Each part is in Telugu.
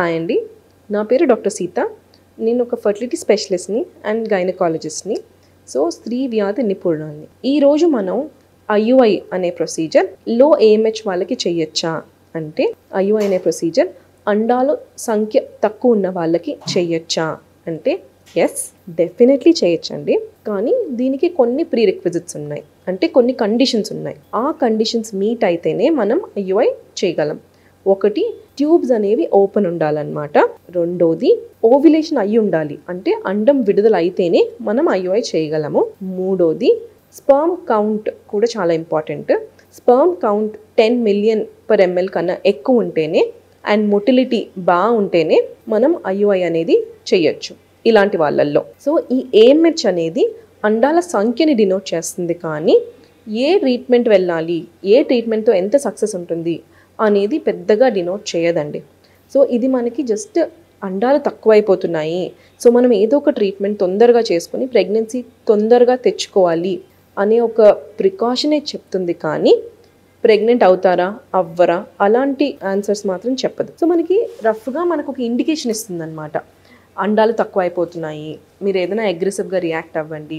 హాయ్ అండి, నా పేరు డాక్టర్ సీత. నేను ఒక ఫర్టిలిటీ స్పెషలిస్ట్ని అండ్ గైనకాలజిస్ట్ని. సో స్త్రీ వ్యాధి నిపుణురాలిని. ఈరోజు మనం ఐయుఐ అనే ప్రొసీజర్ లో ఏఎంహెచ్ వాళ్ళకి చేయొచ్చా అంటే, ఐయుఐ అనే ప్రొసీజర్ అండాలు సంఖ్య తక్కువ ఉన్న వాళ్ళకి చేయొచ్చా అంటే ఎస్, డెఫినెట్లీ చేయొచ్చండి. కానీ దీనికి కొన్ని ప్రీ రిక్విజిట్స్ ఉన్నాయి, అంటే కొన్ని కండిషన్స్ ఉన్నాయి. ఆ కండిషన్స్ మీట్ అయితేనే మనం ఐయుఐ చేయగలం. ఒకటి, ట్యూబ్స్ అనేవి ఓపెన్ ఉండాలన్నమాట. రెండోది, ఓవ్యులేషన్ అయ్యి ఉండాలి, అంటే అండం విడుదల అయితేనే మనం ఐయుఐ చేయగలము. మూడోది, స్పర్మ్ కౌంట్ కూడా చాలా important. Sperm count 10 million per ML కన్నా ఎక్కువ ఉంటేనే అండ్ మొటిలిటీ బాగుంటేనే మనం ఐయుఐ అనేది చేయొచ్చు ఇలాంటి వాళ్ళల్లో. సో ఈ ఏఎంహెచ్ అనేది అండాల సంఖ్యని డినోట్ చేస్తుంది, కానీ ఏ ట్రీట్మెంట్ వెళ్ళాలి, ఏ ట్రీట్మెంట్తో ఎంత సక్సెస్ ఉంటుంది అనేది పెద్దగా డినోట్ చేయదండి. సో ఇది మనకి జస్ట్ అండాలు తక్కువైపోతున్నాయి, సో మనం ఏదో ఒక ట్రీట్మెంట్ తొందరగా చేసుకుని ప్రెగ్నెన్సీ తొందరగా తెచ్చుకోవాలి అనే ఒక ప్రికాషనే చెప్తుంది, కానీ ప్రెగ్నెంట్ అవుతారా అవ్వరా అలాంటి ఆన్సర్స్ మాత్రం చెప్పదు. సో మనకి రఫ్గా మనకు ఒక ఇండికేషన్ ఇస్తుంది అనమాట. అండాలు తక్కువ అయిపోతున్నాయి, మీరు ఏదైనా అగ్రెసివ్గా రియాక్ట్ అవ్వండి,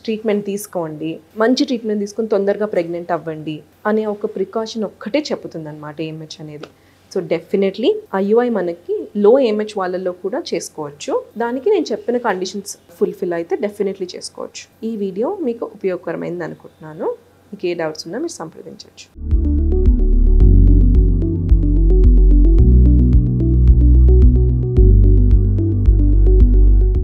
ట్రీట్మెంట్ తీసుకోండి, మంచి ట్రీట్మెంట్ తీసుకొని తొందరగా ప్రెగ్నెంట్ అవ్వండి అనే ఒక ప్రికాషన్ ఒక్కటే చెప్తుంది అనమాట ఏఎంహెచ్ అనేది. సో డెఫినెట్లీ ఐయుఐ మనకి లో ఏఎంహెచ్ వాళ్ళల్లో కూడా చేసుకోవచ్చు. దానికి నేను చెప్పిన కండిషన్స్ ఫుల్ఫిల్ అయితే డెఫినెట్లీ చేసుకోవచ్చు. ఈ వీడియో మీకు ఉపయోగకరమైంది అనుకుంటున్నాను. మీకు ఏ డౌట్స్ ఉన్నా మీరు సంప్రదించవచ్చు.